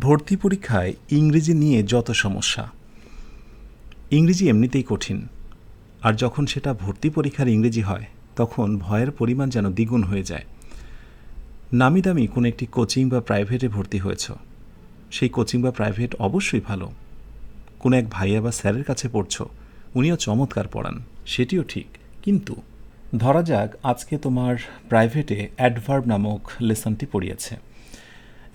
ভর্তি পরীক্ষায় ইংরেজি নিয়ে যত সমস্যা। ইংরেজি এমনিতেই কঠিন, আর যখন সেটা ভর্তি পরীক্ষার ইংরেজি হয় তখন ভয়ের পরিমাণ যেন দ্বিগুণ হয়ে যায়। নামি দামি কোনো একটি কোচিং বা প্রাইভেটে ভর্তি হয়েছ, সেই কোচিং বা প্রাইভেট অবশ্যই ভালো। কোনো এক ভাইয়া বা স্যারের কাছে পড়ছ, উনিও চমৎকার পড়ান, সেটিও ঠিক। কিন্তু ধরা যাক আজকে তোমার প্রাইভেটে অ্যাডভার্ব নামক লেসনটি পড়িয়েছে।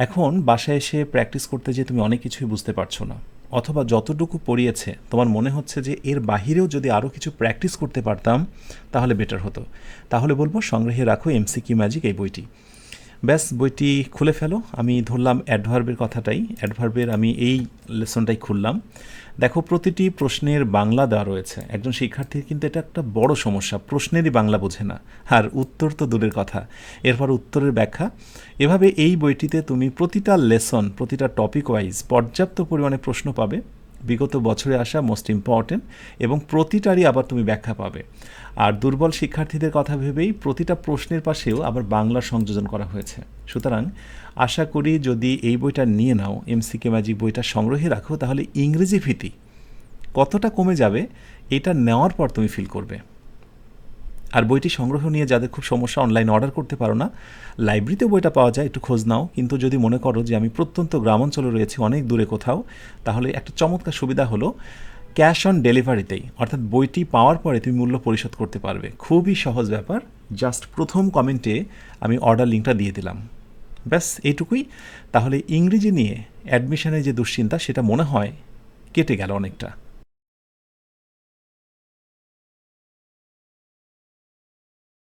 এখন বাসায় এসে প্র্যাকটিস করতে যেয়ে তুমি অনেক কিছুই বুঝতে পারছো না, অথবা যতটুকু পড়িয়েছে তোমার মনে হচ্ছে যে এর বাহিরেও যদি আরও কিছু প্র্যাকটিস করতে পারতাম তাহলে বেটার হতো। তাহলে বলবো সংগ্রহে রাখো এমসিকিউ ম্যাজিক এই বইটি। ব্যাস, বইটি খুলে ফেলো। আমি ধরলাম অ্যাডভার্বের কথাটাই, অ্যাডভার্বের আমি এই লেসনটাই খুললাম। দেখো, প্রতিটি প্রশ্নের বাংলা দেওয়া রয়েছে। একজন শিক্ষার্থীর কিন্তু এটা একটা বড় সমস্যা, প্রশ্নেরই বাংলা বোঝে না, আর উত্তর তো দূরের কথা, এরপর উত্তরের ব্যাখ্যা। এভাবে এই বইটিতে তুমি প্রতিটা লেসন, প্রতিটা টপিক ওয়াইজ পর্যাপ্ত পরিমাণে প্রশ্ন পাবে, বিগত বছরে আসা মোস্ট ইম্পর্টেন্ট, এবং প্রতিটারই আবার তুমি ব্যাখ্যা পাবে। আর দুর্বল শিক্ষার্থীদের কথা ভেবেই প্রতিটা প্রশ্নের পাশেও আবার বাংলা সংযোজন করা হয়েছে। সুতরাং আশা করি যদি এই বইটা নিয়ে নাও, এমসিকিউ ম্যাজিক বইটা সংগ্রহে রাখো, তাহলে ইংরেজি ভীতি কতটা কমে যাবে এটা নেওয়ার পর তুমি ফিল করবে। আর বইটি সংগ্রহ নিয়ে যাদের খুব সমস্যা, অনলাইন অর্ডার করতে পারো না, লাইব্রেরিতেও বইটা পাওয়া যায়, একটু খোঁজ নাও। কিন্তু যদি মনে করো যে আমি প্রত্যন্ত গ্রামাঞ্চলে রয়েছি, অনেক দূরে কোথাও, তাহলে একটা চমৎকার সুবিধা হলো ক্যাশ অন ডেলিভারিতেই, অর্থাৎ বইটি পাওয়ার পরে তুমি মূল্য পরিশোধ করতে পারবে। খুবই সহজ ব্যাপার। জাস্ট প্রথম কমেন্টে আমি অর্ডার লিঙ্কটা দিয়ে দিলাম, ব্যাস এইটুকুই। তাহলে ইংরেজি নিয়ে অ্যাডমিশনের যে দুশ্চিন্তা সেটা মনে হয় কেটে গেল অনেকটা।